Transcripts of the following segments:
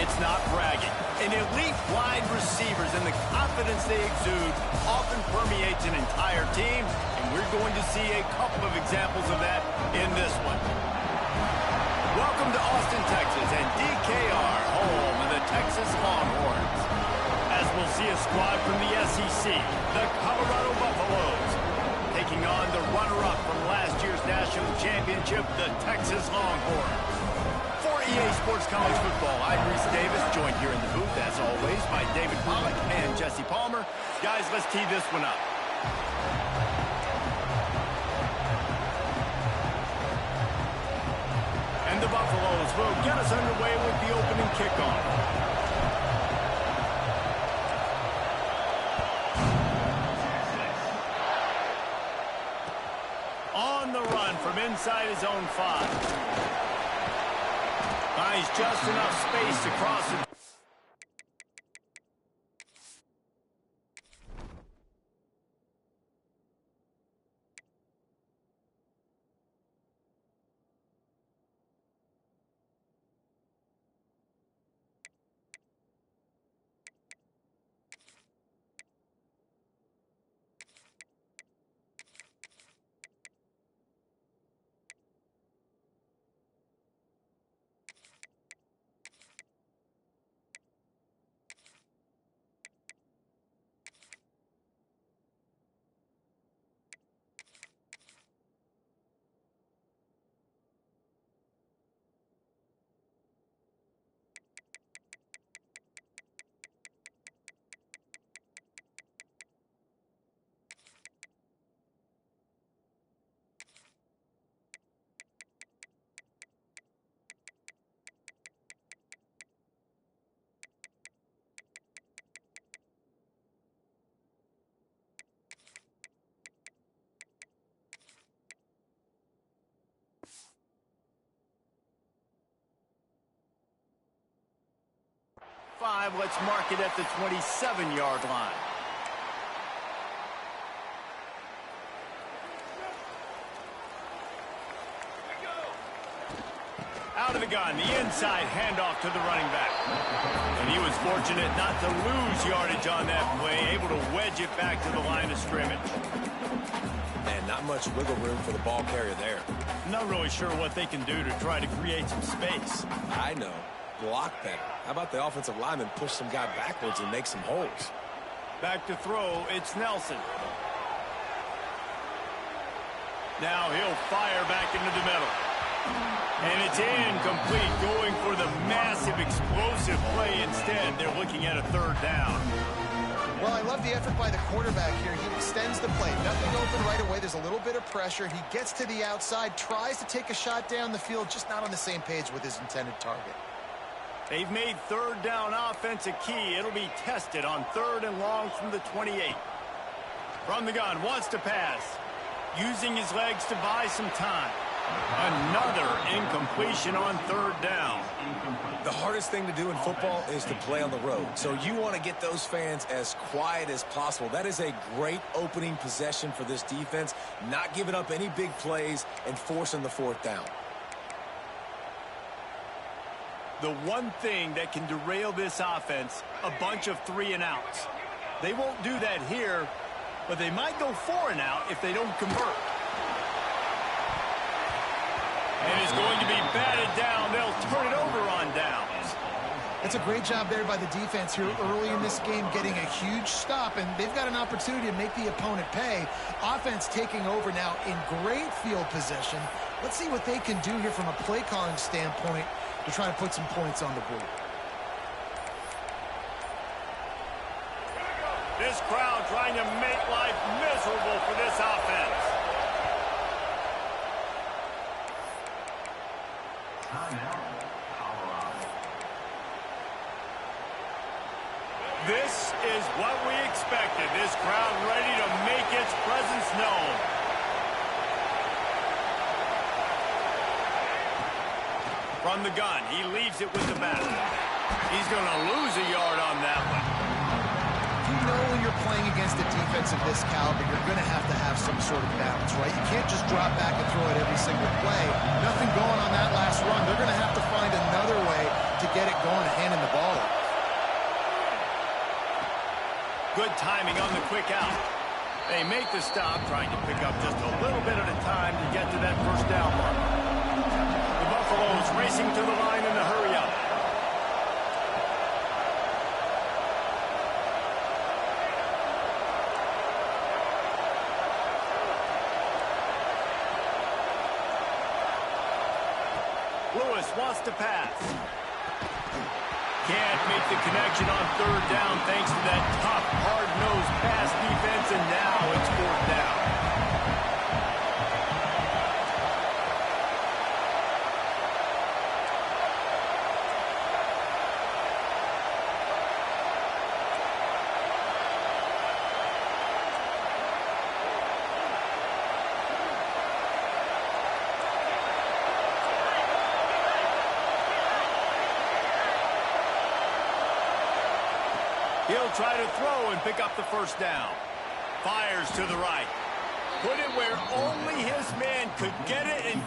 It's not bragging. An elite wide receivers and the confidence they exude often permeates an entire team, and we're going to see a couple of examples of that in this one. Welcome to Austin, Texas, and DKR, home of the Texas Longhorns. As we'll see a squad from the SEC, the Colorado Buffaloes, taking on the runner-up from last year's national championship, the Texas Longhorns. For EA Sports College Football, I'm Reese Davis, joined here in the booth, as always, by David Pollack and Jesse Palmer. Guys, let's tee this one up. And the Buffaloes will get us underway with the opening kickoff. On the run from inside his own 5. Finds just enough space to cross it. Let's mark it at the 27-yard line. Out of the gun, the inside handoff to the running back. And he was fortunate not to lose yardage on that play, able to wedge it back to the line of scrimmage. Man, not much wiggle room for the ball carrier there. Not really sure what they can do to try to create some space. I know. Block better. How about the offensive lineman push some guy backwards and make some holes? Back to throw, it's Nelson. Now he'll fire back into the middle. And it's incomplete, going for the massive explosive play instead. They're looking at a third down. Well, I love the effort by the quarterback here. He extends the play. Nothing open right away. There's a little bit of pressure. He gets to the outside, tries to take a shot down the field, just not on the same page with his intended target. They've made third down offense a key. It'll be tested on 3rd and long from the 28. From the gun, wants to pass. Using his legs to buy some time. Another incompletion on 3rd down. The hardest thing to do in football is to play on the road. So you want to get those fans as quiet as possible. That is a great opening possession for this defense. Not giving up any big plays and forcing the 4th down. The one thing that can derail this offense, a bunch of 3-and-outs. They won't do that here, but they might go 4-and-out if they don't convert. And it's going to be batted down. They'll turn it over on downs. It's a great job there by the defense here early in this game, getting a huge stop, and they've got an opportunity to make the opponent pay. Offense taking over now in great field position. Let's see what they can do here from a play calling standpoint to try to put some points on the board. This crowd trying to make life miserable for this offense. This is what we expected. This crowd ready to make its presence known. From the gun, he leaves it with the back. He's going to lose a yard on that one. You know when you're playing against a defense of this caliber, you're going to have some sort of balance, right? You can't just drop back and throw it every single play. Nothing going on that last run. They're going to have to find another way to get it going and handing the ball off. Good timing on the quick out. They make the stop, trying to pick up just a little bit at a time to get to that first down mark. The Buffaloes racing to the line in a hurry up. Lewis wants to pass. Can't make the connection on third down thanks to that tough, hard-nosed pass defense, and now it's fourth down. He'll try to throw and pick up the first down. Fires to the right. Put it where only his man could get it. And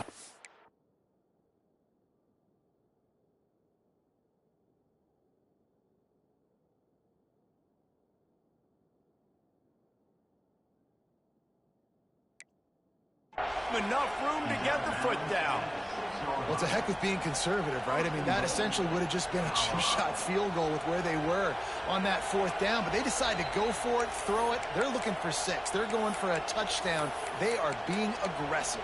enough room to get the foot down. Well, it's a heck of being conservative, right? I mean, that essentially would have just been a two-shot field goal with where they were on that fourth down, but they decide to go for it, throw it. They're looking for 6. They're going for a touchdown. They are being aggressive.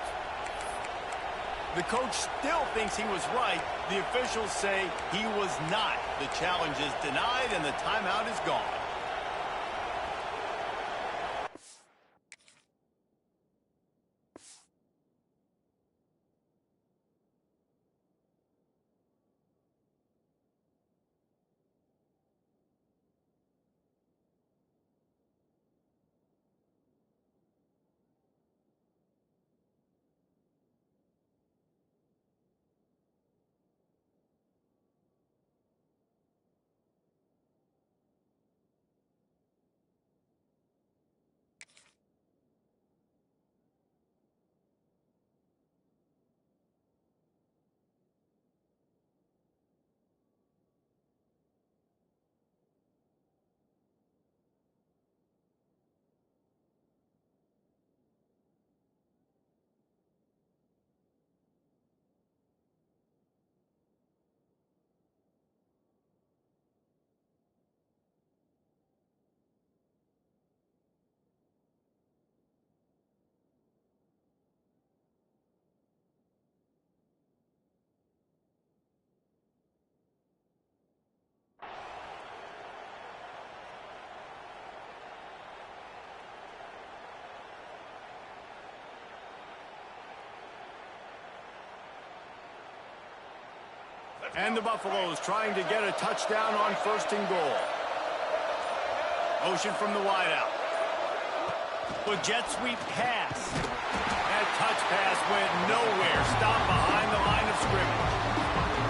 The coach still thinks he was right. The officials say he was not. The challenge is denied, and the timeout is gone. And the Buffaloes trying to get a touchdown on first and goal. Motion from the wideout. The jet sweep pass. That touch pass went nowhere. Stopped behind the line of scrimmage.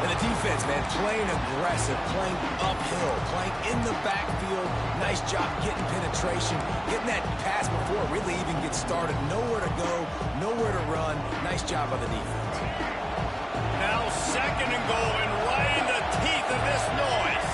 And the defense, man, playing aggressive, playing uphill, playing in the backfield. Nice job getting penetration, getting that pass before it really even gets started. Nowhere to go, nowhere to run. Nice job by the defense. Now second and goal, and right in the teeth of this noise.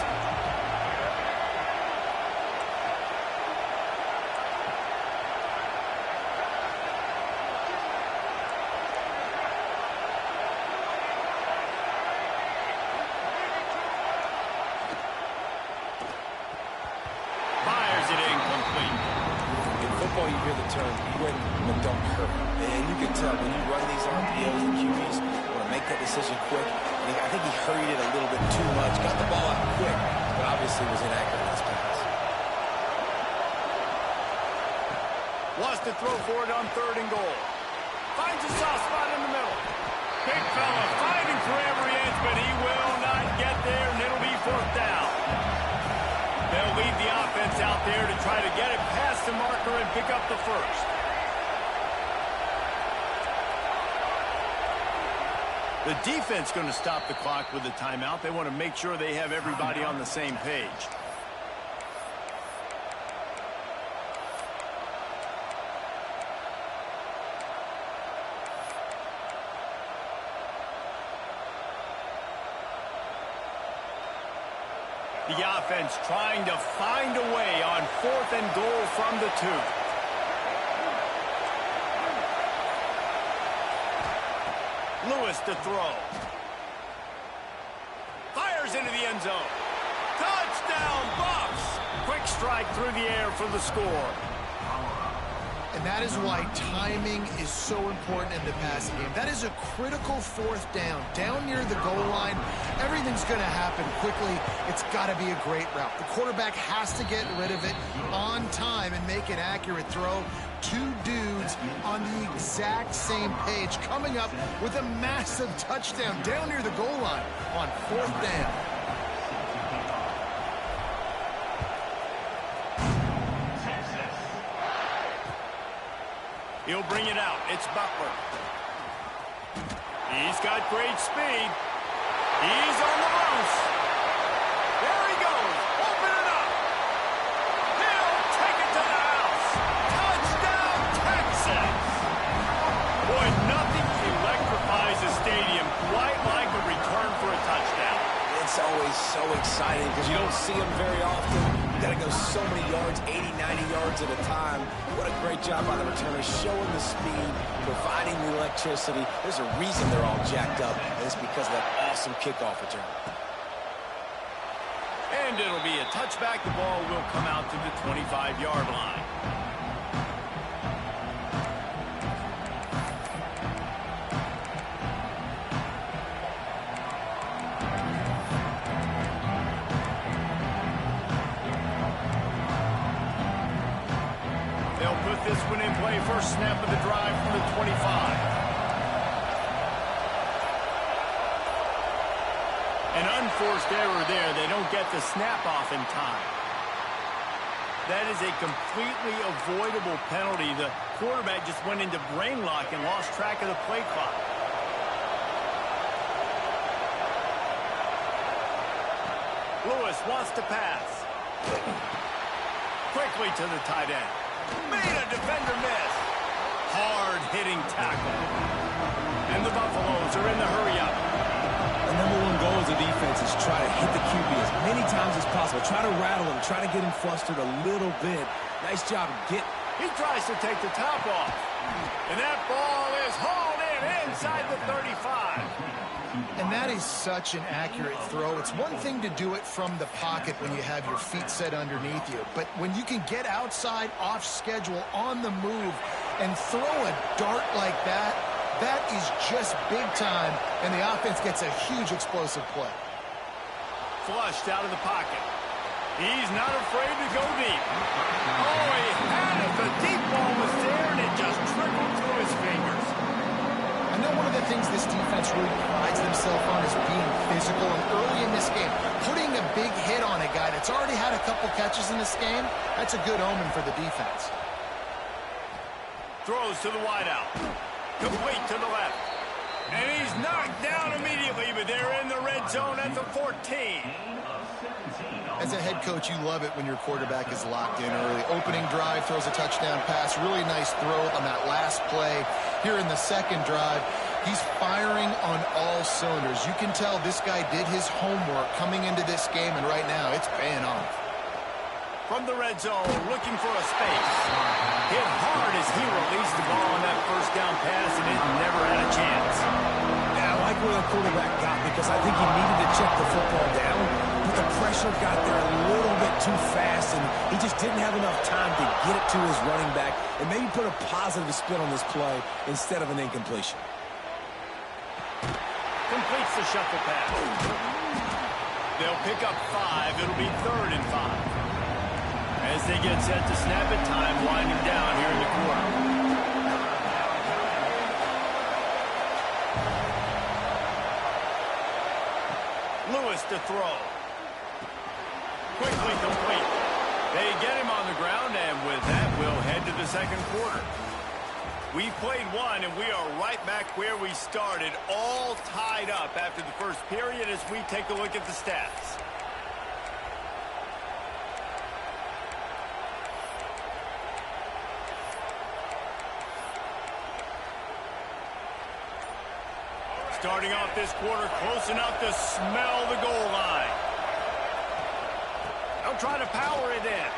Fires it incomplete. In football, you hear the term quick but don't hurt. And you can tell when you run these RPOs and QBs, make that decision quick. I think he hurried it a little bit too much, got the ball out quick, but obviously was inaccurate in his pass. Wants to throw for it on third and goal. Finds a soft spot in the middle. Big fella fighting for every inch, but he will not get there, and it'll be fourth down. They'll leave the offense out there to try to get it past the marker and pick up the first. The defense going to stop the clock with a timeout. They want to make sure they have everybody on the same page. The offense trying to find a way on 4th and goal from the 2. Lewis to throw. Fires into the end zone. Touchdown, Buffs! Quick strike through the air for the score. And that is why timing is so important in the passing game. That is a critical 4th down. Down near the goal line, everything's going to happen quickly. It's got to be a great route. The quarterback has to get rid of it on time and make an accurate throw. 2 dudes on the exact same page coming up with a massive touchdown down near the goal line on 4th down. He'll bring it out. It's Butler. He's got great speed. He's on the loose. There he goes. Open it up. He'll take it to the house. Touchdown, Texas. Boy, nothing electrifies a stadium quite like a return for a touchdown. It's always so exciting because you don't see them very often. You got to go so many yards, 80, 90 yards at a time. What a great job by the returner, showing the speed, providing the electricity. There's a reason they're all jacked up, and it's because of that awesome kickoff return. And it'll be a touchback. The ball will come out to the 25-yard line. This one in play, first snap of the drive from the 25. An unforced error there. They don't get the snap off in time. That is a completely avoidable penalty. The quarterback just went into brain lock and lost track of the play clock. Lewis wants to pass. Quickly to the tight end. Made a defender miss. Hard-hitting tackle. And the Buffaloes are in the hurry-up. The number one goal as a defense is try to hit the QB as many times as possible. Try to rattle him. Try to get him flustered a little bit. Nice job. He tries to take the top off. And that ball is hauled in inside the 35. And that is such an accurate throw. It's one thing to do it from the pocket when you have your feet set underneath you, but when you can get outside, off schedule, on the move, and throw a dart like that, that is just big time, and the offense gets a huge explosive play. Flushed out of the pocket. He's not afraid to go deep. Oh, he had it. The deep ball was there, and it just trickled through his fingers. I know one of the things this defense really prides themselves on is being physical, and early in this game, putting a big hit on a guy that's already had a couple catches in this game, that's a good omen for the defense. Throws to the wideout. Complete to the left. And he's knocked down immediately, but they're in the red zone at the 14. As a head coach, you love it when your quarterback is locked in early. Opening drive, throws a touchdown pass. Really nice throw on that last play. Here in the second drive, he's firing on all cylinders. You can tell this guy did his homework coming into this game, and right now it's paying off. From the red zone, looking for a space. Hit hard as he released the ball on that first down pass, and it never had a chance. Yeah, I like where the quarterback got because I think he needed to check the football down, but the pressure got there a little bit too fast, and he just didn't have enough time to get it to his running back and maybe put a positive spin on this play instead of an incompletion. Completes the shuffle pass. They'll pick up 5. It'll be 3rd and 5. As they get set to snap it, time winding down here in the quarter. Lewis to throw. Quickly complete. They get him on the ground, and with that, we'll head to the second quarter. We've played one, and we are right back where we started, all tied up after the first period as we take a look at the stats. Starting off this quarter, close enough to smell the goal line. They'll try to power it in.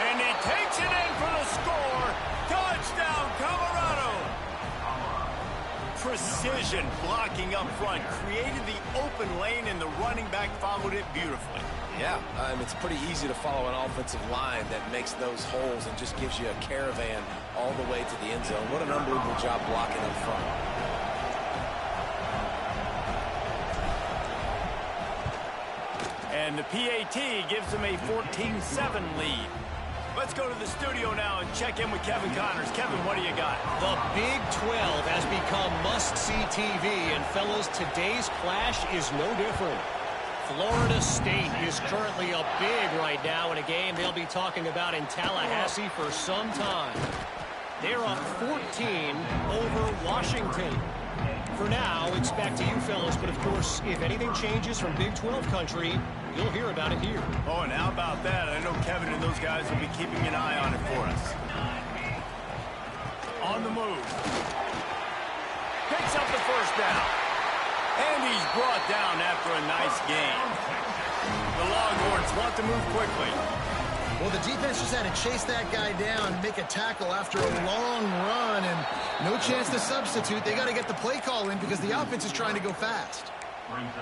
And he takes it in for the score. Touchdown, Colorado. Precision blocking up front. Created the open lane, and the running back followed it beautifully. Yeah, it's pretty easy to follow an offensive line that makes those holes and just gives you a caravan all the way to the end zone. What an unbelievable job blocking up front. And the PAT gives them a 14-7 lead. Let's go to the studio now and check in with Kevin Connors. Kevin, what do you got? The Big 12 has become must-see TV, and fellas, today's clash is no different. Florida State is currently up big right now in a game they'll be talking about in Tallahassee for some time. They're up 14 over Washington. For now, it's back to you fellas, but of course, if anything changes from Big 12 country, you'll hear about it here. Oh, and how about that? I know Kevin and those guys will be keeping an eye on it for us. On the move. Picks up the first down. And he's brought down after a nice gain. The Longhorns want to move quickly. Well, the defense just had to chase that guy down and make a tackle after a long run, and no chance to substitute. They got to get the play call in because the offense is trying to go fast.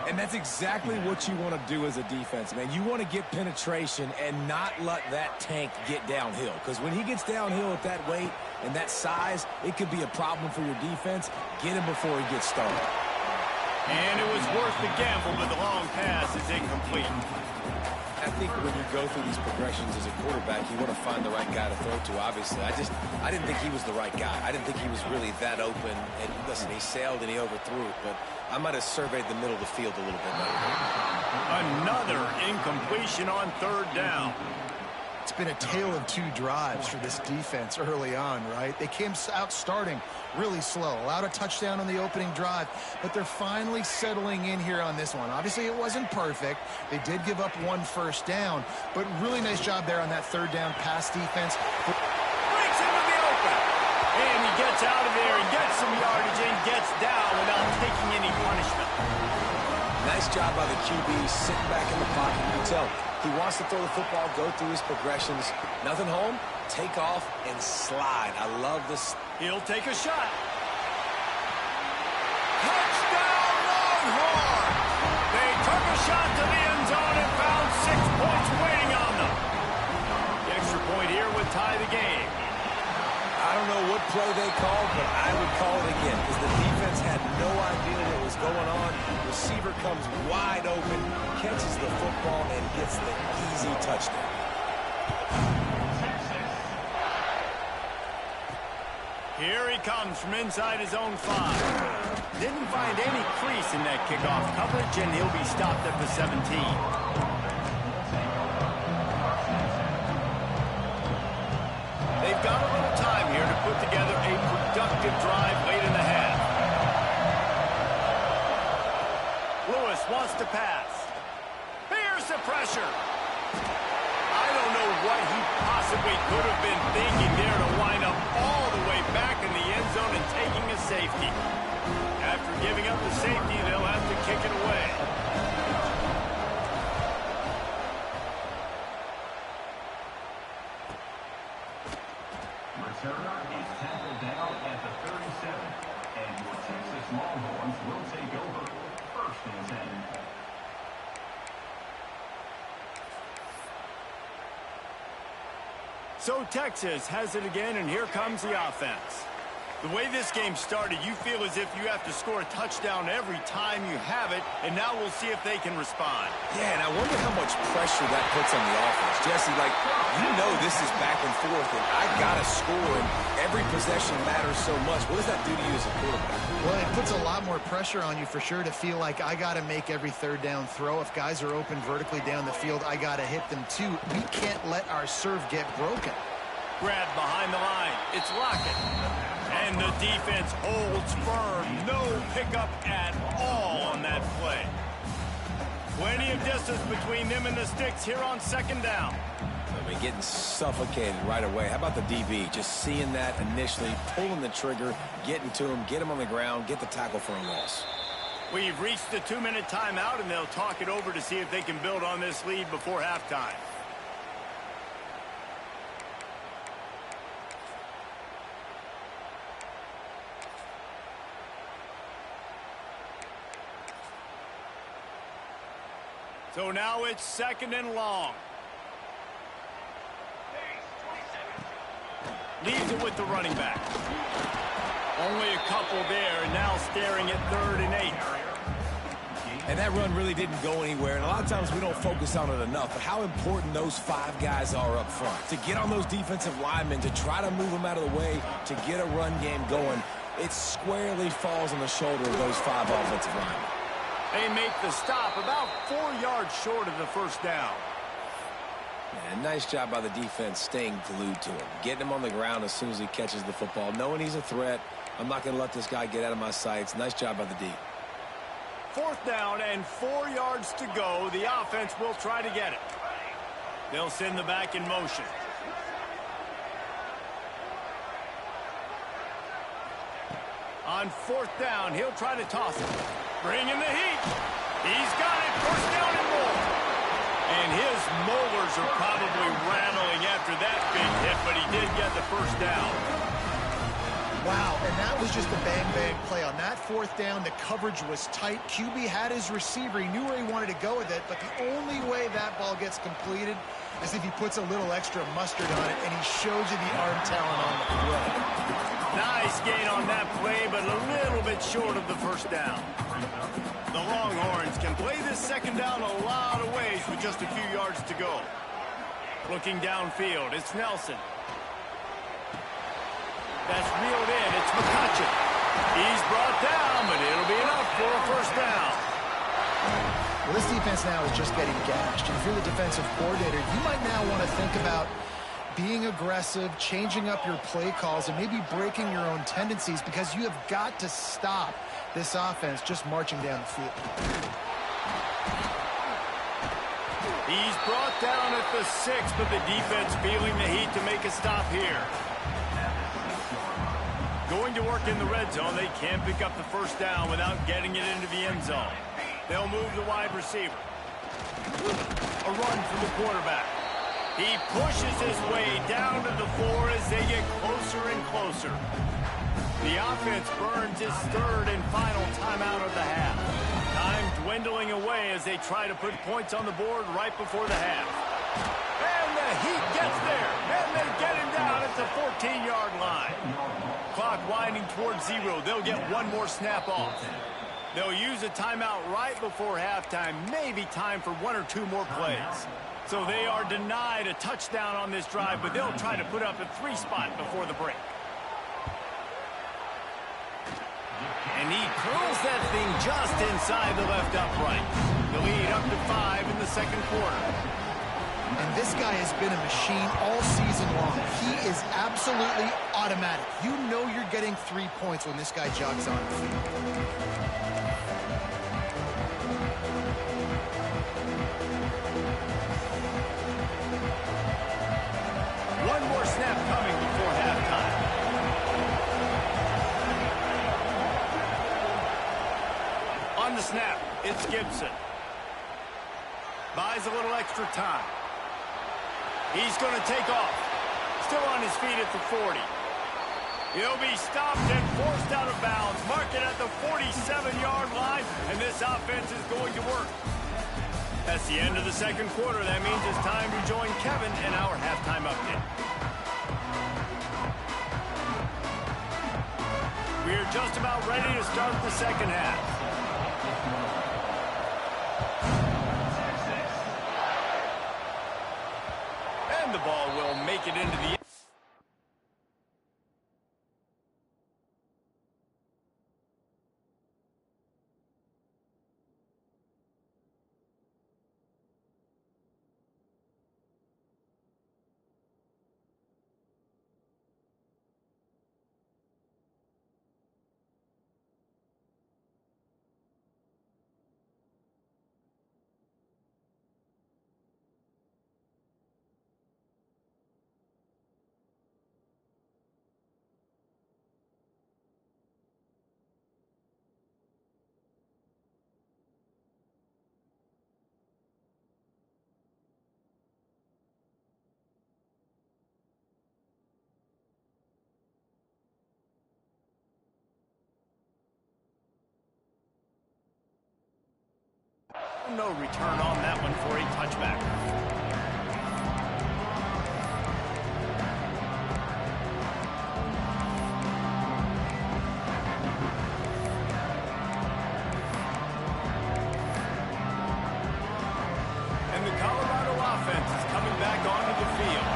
And that's exactly what you want to do as a defense, man. You want to get penetration and not let that tank get downhill. Because when he gets downhill at that weight and that size, it could be a problem for your defense. Get him before he gets started. And it was worth the gamble, but the long pass is incomplete. I think when you go through these progressions as a quarterback, you want to find the right guy to throw to, obviously. I didn't think he was the right guy. I didn't think he was really that open. And listen, he sailed and he overthrew it, but I might have surveyed the middle of the field a little bit better. Another incompletion on third down. It's been a tale of two drives for this defense early on, right? They came out starting really slow, allowed a touchdown on the opening drive, but they're finally settling in here on this one. Obviously, it wasn't perfect. They did give up one first down, but really nice job there on that third down pass defense. Breaks into the open. And he gets out of there and gets some yardage and gets down without taking any punishment. Nice job by the QB sitting back in the pocket. You can tell he wants to throw the football, go through his progressions. Nothing home, take off, and slide. I love this. He'll take a shot. Touchdown, Longhorn! They took a shot to the end zone and found 6 points waiting on them. The extra point here would tie the game. I don't know what play they called, but I would call it again because the defense had no idea what was going on. Receiver comes wide open, catches the football, and gets the easy touchdown. Here he comes from inside his own 5. Didn't find any crease in that kickoff coverage, and he'll be stopped at the 17. They've got a little time here to put together a productive drive late in the half. Lewis wants to pass. Here's the pressure. I don't know what he possibly could have been thinking there to wind up all the way back in the end zone and taking a safety. After giving up the safety, they'll have to kick it away. Returner is tackled down at the 37, and your Texas Longhorns will take over. 1st and 10. So Texas has it again, and here comes the offense. The way this game started, you feel as if you have to score a touchdown every time you have it, and now we'll see if they can respond. Yeah, and I wonder how much pressure that puts on the offense. Jesse, like, you know this is back and forth, and I got to score, and every possession matters so much. What does that do to you as a quarterback? Well, it puts a lot more pressure on you for sure to feel like I got to make every third down throw. If guys are open vertically down the field, I got to hit them too. We can't let our serve get broken. Grab behind the line. It's Lockett. And the defense holds firm. No pickup at all on that play. Plenty of distance between them and the sticks here on 2nd down. I mean, getting suffocated right away. How about the DB? Just seeing that initially, pulling the trigger, getting to him, get him on the ground, get the tackle for a loss. We've reached the 2-minute timeout, and they'll talk it over to see if they can build on this lead before halftime. So now it's 2nd and long. Leaves it with the running back. Only a couple there, and now staring at 3rd and 8. And that run really didn't go anywhere, and a lot of times we don't focus on it enough, but how important those 5 guys are up front. To get on those defensive linemen, to try to move them out of the way, to get a run game going, it squarely falls on the shoulder of those 5 offensive linemen. They make the stop about 4 yards short of the 1st down. And nice job by the defense staying glued to him, getting him on the ground as soon as he catches the football, knowing he's a threat. I'm not going to let this guy get out of my sights. Nice job by the D. 4th down and 4 yards to go. The offense will try to get it. They'll send the back in motion. On 4th down, he'll try to toss it. Bring in the heat. He's got it. 1st down and more. And his molars are probably rattling after that big hit, but he did get the 1st down. Wow, and that was just a bang-bang play. On that 4th down, the coverage was tight. QB had his receiver. He knew where he wanted to go with it, but the only way that ball gets completed is if he puts a little extra mustard on it, and he shows you the arm talent on the throw. Nice gain on that play, but a little bit short of the 1st down. The Longhorns can play this 2nd down a lot of ways with just a few yards to go. Looking downfield, it's Nelson. That's reeled in. It's McCutcheon. He's brought down, but it'll be enough for a 1st down. Well, this defense now is just getting gashed. And if you're the defensive coordinator, you might now want to think about being aggressive, changing up your play calls, and maybe breaking your own tendencies, because you have got to stop this offense just marching down the field. He's brought down at the 6, but the defense feeling the heat to make a stop here. Going to work in the red zone. They can't pick up the 1st down without getting it into the end zone. They'll move the wide receiver. A run from the quarterback. He pushes his way down to the 4 as they get closer and closer. The offense burns its 3rd and final timeout of the half. Time dwindling away as they try to put points on the board right before the half. And the Heat gets there, and they get him down at the 14-yard line. Clock winding towards 0. They'll get one more snap off. They'll use a timeout right before halftime, maybe time for 1 or 2 more plays. So they are denied a touchdown on this drive, but they'll try to put up a 3 spot before the break. And he curls that thing just inside the left upright. The lead up to 5 in the 2nd quarter. And this guy has been a machine all season long. He is absolutely automatic. You know you're getting 3 points when this guy jogs on the field. One more snap coming before halftime. On the snap, it's Gibson. Buys a little extra time. He's going to take off. Still on his feet at the 40. He'll be stopped and forced out of bounds. Mark it at the 47-yard line, and this offense is going to work. That's the end of the 2nd quarter. That means it's time to join Kevin in our halftime update. We are just about ready to start the 2nd half. And the ball will make it into the No return on that one for a touchback. And the Colorado offense is coming back onto the field.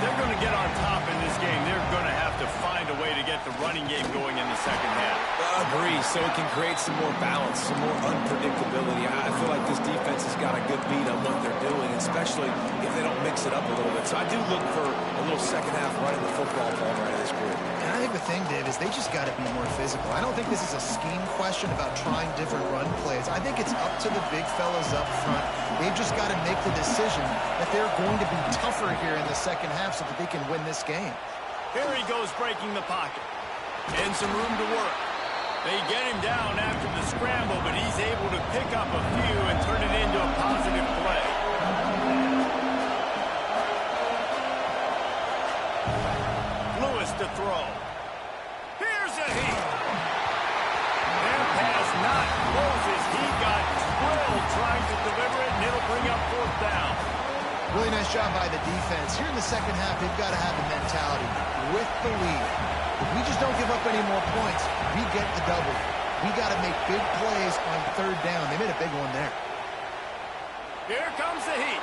They're going to get on top in this game. They're going to have to find a way to get the running game going in the second half. I agree, so it can create some more balance, some more unpredictability. I feel like this defense has got a good beat on what they're doing, especially if they don't mix it up a little bit. So I do look for a little second half running the football ball right of this group. And I think the thing, Dave, is they just got to be more physical. I don't think this is a scheme question about trying different run plays. I think it's up to the big fellas up front. They've just got to make the decision that they're going to be tougher here in the second half so that they can win this game. Here he goes breaking the pocket. And some room to work. They get him down after the scramble, but he's able to pick up a few and turn it into a positive play. Lewis to throw. Here's a heat. Their pass not Moses. He got drilled trying to deliver it, and it'll bring up fourth down. Really nice job by the defense. Here in the second half, they've got to have a mentality with the lead. If we just don't give up any more points, we get the double. We got to make big plays on third down. They made a big one there. Here comes the heat.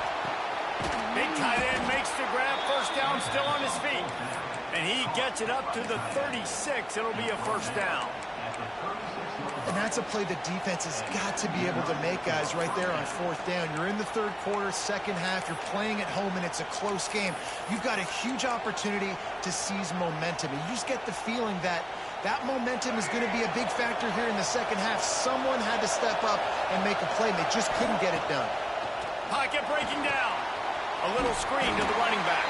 Big tight end makes the grab. First down, still on his feet. And he gets it up to the 36. It'll be a first down. And that's a play the defense has got to be able to make, guys, right there on fourth down. You're in the third quarter, second half. You're playing at home, and it's a close game. You've got a huge opportunity to seize momentum. And you just get the feeling that that momentum is going to be a big factor here in the second half. Someone had to step up and make a play, and they just couldn't get it done. Pocket breaking down. A little screen to the running back.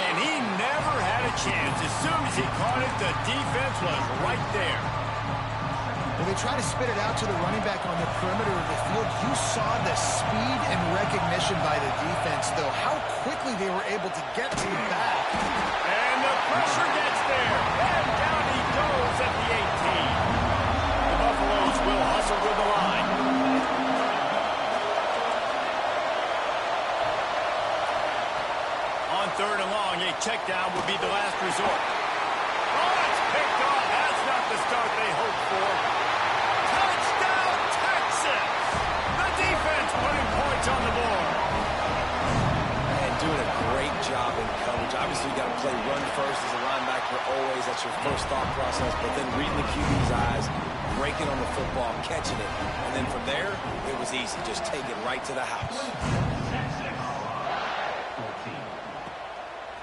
And he never had a chance. As soon as he caught it, the defense was right there. When they try to spit it out to the running back on the perimeter of the field, you saw the speed and recognition by the defense, though. How quickly they were able to get to the back. And the pressure gets there. And down he goes at the 18. The Buffaloes will hustle to the line. On third and long, a check down would be the last resort. Oh, it's picked off. That's not the start they hoped for. Touchdown, Texas! The defense putting points on the board. And doing a great job in coverage. Obviously, you got to play run first as a linebacker always. That's your first thought process. But then reading the QB's eyes, breaking on the football, catching it. And then from there, it was easy. Just take it right to the house.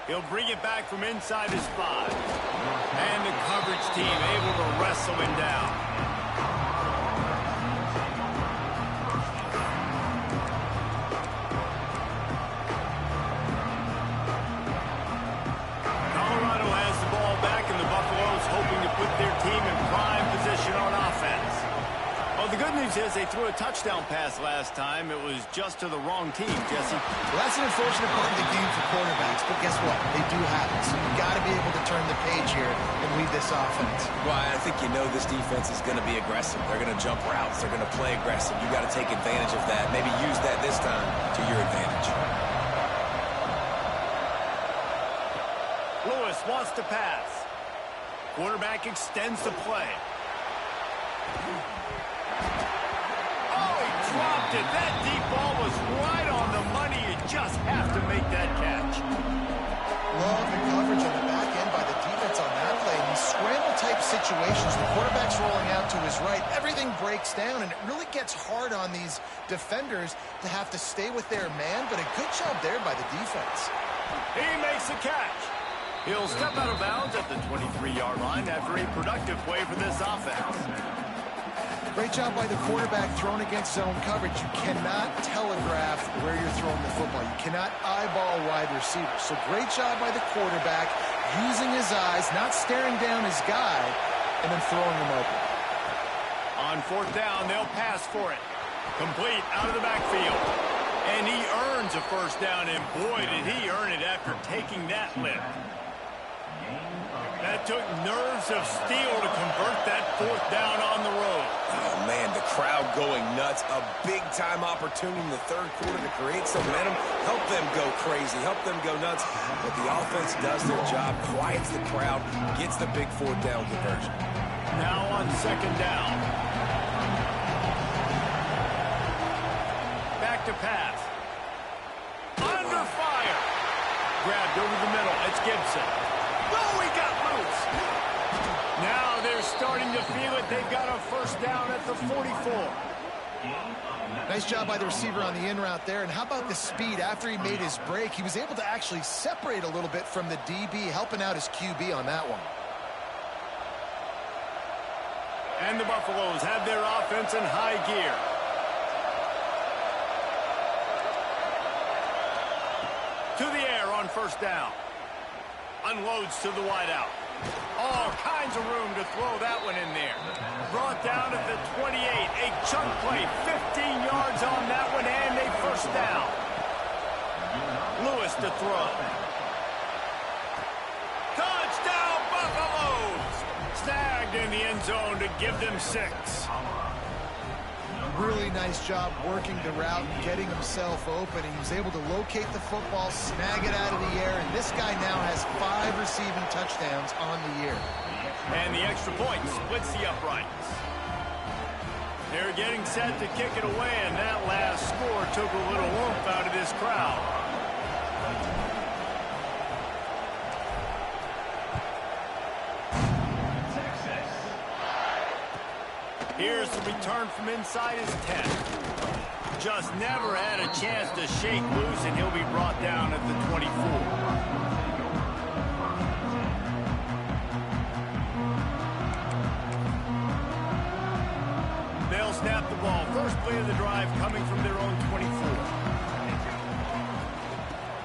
He'll bring it back from inside his 5. And the coverage team able to wrestle him down. Colorado has the ball back, and the Buffaloes hoping to put their team in prime position on offense. Well, the good news is they threw a touchdown pass last time. It was just to the wrong team, Jesse. Well, that's an unfortunate part of the game for quarterbacks, but guess what? They do have it, so you've got to be able to turn the page here and lead this offense. Well, I think you know this defense is going to be aggressive. They're going to jump routes. They're going to play aggressive. You got to take advantage of that. Maybe use that this time to your advantage. Lewis wants to pass. Quarterback extends the play. Dropped it. That deep ball was right on the money. You just have to make that catch. Love the coverage on the back end by the defense on that play. In these scramble-type situations, the quarterback's rolling out to his right. Everything breaks down, and it really gets hard on these defenders to have to stay with their man, but a good job there by the defense. He makes the catch. He'll step out of bounds at the 23-yard line after a productive play for this offense. Great job by the quarterback thrown against zone coverage. You cannot telegraph where you're throwing the football. You cannot eyeball wide receivers. So great job by the quarterback using his eyes, not staring down his guy, and then throwing him open. On fourth down, they'll pass for it. Complete out of the backfield. And he earns a first down, and boy, did he earn it after taking that lift. That took nerves of steel to convert that fourth down on the road. Oh, man, the crowd going nuts. A big-time opportunity in the third quarter to create some momentum. Help them go crazy. Help them go nuts. But the offense does their job, quiets the crowd, gets the big fourth down conversion. Now on second down. Back to pass. Under fire. Grabbed over the middle. It's Gibson. Oh, he got loose. Now they're starting to feel it. They've got a first down at the 44. Nice job by the receiver on the in route there. And how about the speed? After he made his break, he was able to actually separate a little bit from the DB, helping out his QB on that one. And the Buffaloes have their offense in high gear. To the air on first down. Unloads to the wideout. All kinds of room to throw that one in there. Brought down at the 28. A chunk play. 15 yards on that one and a first down. Lewis to throw. Touchdown Buffaloes! Snagged in the end zone to give them 6. Really nice job working the route and getting himself open. He was able to locate the football, snag it out of the air, and this guy now has 5 receiving touchdowns on the year. And the extra point splits the uprights. They're getting set to kick it away, and that last score took a little oomph out of this crowd. Here's the return from inside his 10. Just never had a chance to shake loose, and he'll be brought down at the 24. They'll snap the ball. First play of the drive coming from their own 24.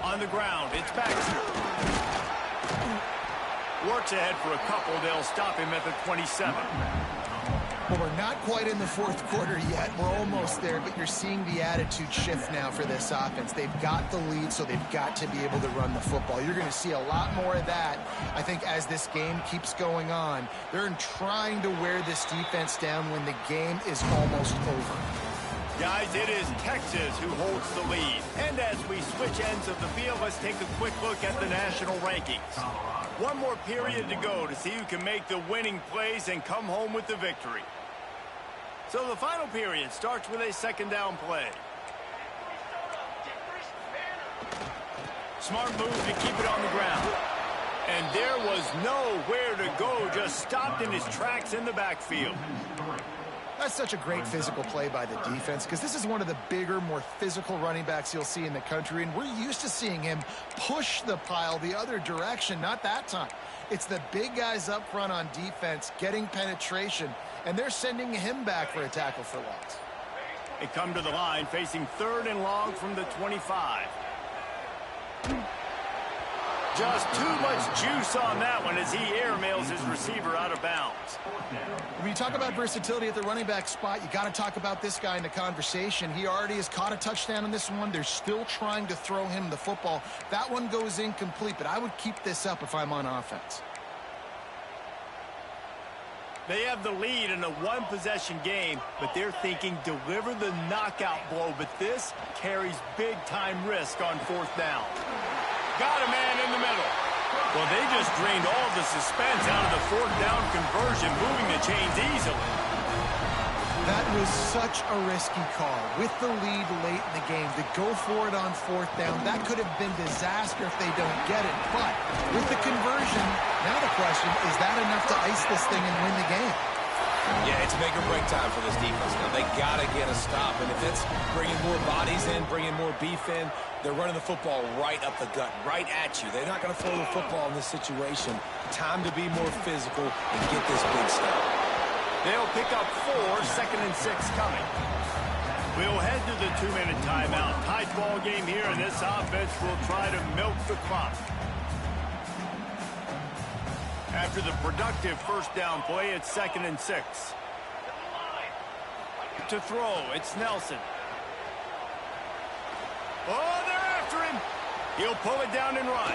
On the ground, it's back to. Works ahead for a couple. They'll stop him at the 27. Well, we're not quite in the fourth quarter yet. We're almost there, but you're seeing the attitude shift now for this offense. They've got the lead, so they've got to be able to run the football. You're going to see a lot more of that, I think, as this game keeps going on. They're trying to wear this defense down when the game is almost over. Guys, it is Texas who holds the lead. And as we switch ends of the field, let's take a quick look at the national rankings. One more period to go to see who can make the winning plays and come home with the victory. So the final period starts with a second down play. Smart move to keep it on the ground. And there was nowhere to go, just stopped in his tracks in the backfield. That's such a great physical play by the defense because this is one of the bigger, more physical running backs you'll see in the country, and we're used to seeing him push the pile the other direction. Not that time. It's the big guys up front on defense getting penetration, and they're sending him back for a tackle for loss. They come to the line facing third and long from the 25. Just too much juice on that one as he airmails his receiver out of bounds. When you talk about versatility at the running back spot, you got to talk about this guy in the conversation. He already has caught a touchdown on this one. They're still trying to throw him the football. That one goes incomplete, but I would keep this up if I'm on offense. They have the lead in a one-possession game, but they're thinking deliver the knockout blow, but this carries big-time risk on fourth down. Got a man in the middle. Well, they just drained all the suspense out of the fourth down conversion, moving the chains easily. That was such a risky call. With the lead late in the game, to go for it on fourth down, that could have been disaster if they don't get it. But with the conversion, now the question, is that enough to ice this thing and win the game? Yeah, it's make or break time for this defense now. They got to get a stop, and if it's bringing more bodies in, bringing more beef in, they're running the football right up the gut, right at you. They're not going to throw the football in this situation. Time to be more physical and get this big stop. They'll pick up 4, 2nd and 6 coming. We'll head to the 2-minute timeout. Tight ball game here, and this offense will try to milk the clock. After the productive first down play, it's 2nd and 6. To throw, it's Nelson. Oh, they're after him. He'll pull it down and run.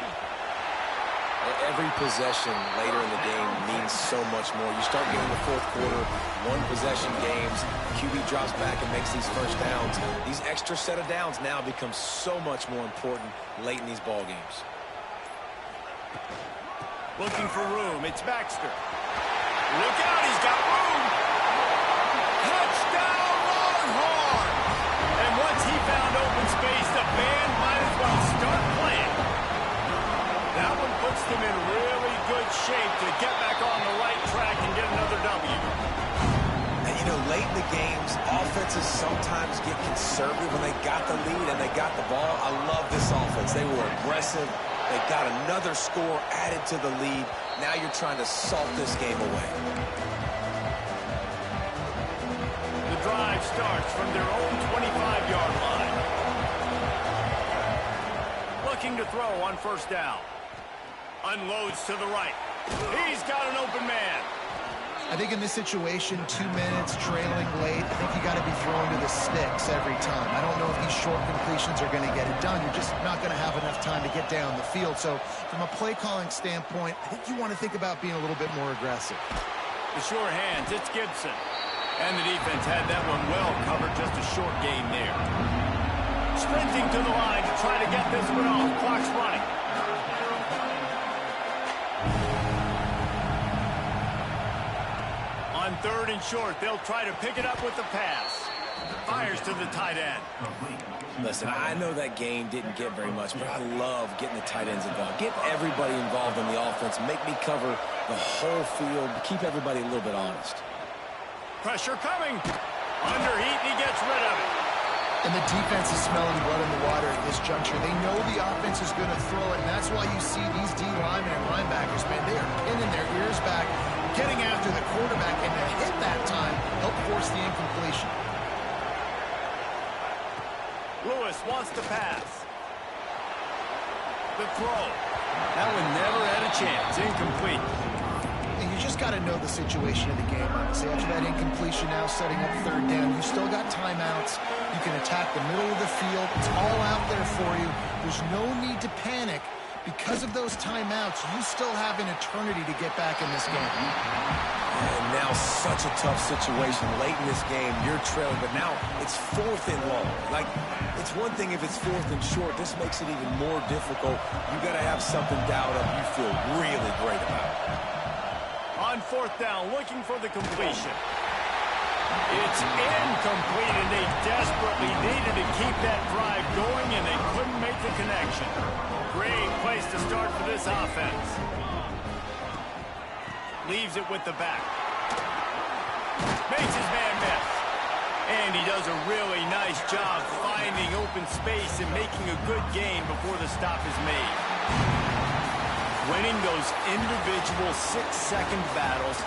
Every possession later in the game means so much more. You start getting the fourth quarter, one-possession games, QB drops back and makes these first downs. These extra set of downs now become so much more important late in these ball games. Looking for room. It's Baxter. Look out, he's got room. Touchdown, Longhorn! And once he found open space, the band might as well start playing. That one puts them in really good shape to get back on the right track and get another W. And, you know, late in the games, offenses sometimes get conservative when they got the lead and they got the ball. I love this offense. They were aggressive. They got another score added to the lead. Now you're trying to salt this game away. The drive starts from their own 25-yard line. Looking to throw on first down. Unloads to the right. He's got an open man. I think in this situation, 2 minutes, trailing late, I think you got to be throwing to the sticks every time. I don't know if these short completions are going to get it done. You're just not going to have enough time to get down the field. So from a play-calling standpoint, I think you want to think about being a little bit more aggressive. The sure hands, it's Gibson. And the defense had that one well covered, just a short gain there. Sprinting to the line to try to get this one off. Clock's running. On third and short, they'll try to pick it up with the pass. Fires to the tight end. Listen, I know that game didn't get very much, but I love getting the tight ends involved. Get everybody involved in the offense. Make me cover the whole field. Keep everybody a little bit honest. Pressure coming. Underheat, and he gets rid of it. And the defense is smelling blood in the water at this juncture. They know the offense is going to throw it, and that's why you see these D linemen and linebackers, man, they are pinning their ears back, getting after the quarterback, and to hit that time, help force the incompletion. Lewis wants to pass. The throw. That one never had a chance. Incomplete. And you just got to know the situation of the game, honestly. After that incompletion now setting up third down, you still got timeouts. You can attack the middle of the field. It's all out there for you. There's no need to panic. Because of those timeouts, you still have an eternity to get back in this game. And now such a tough situation late in this game. You're trailing, but now it's fourth and long. Like, it's one thing if it's fourth and short. This makes it even more difficult. You got to have something dialed up you feel really great about. On fourth down, looking for the completion. It's incomplete, and they desperately needed to keep that drive going, and they couldn't make the connection. Great place to start for this offense. Leaves it with the back. Makes his man miss. And he does a really nice job finding open space and making a good gain before the stop is made. Winning those individual 6-second battles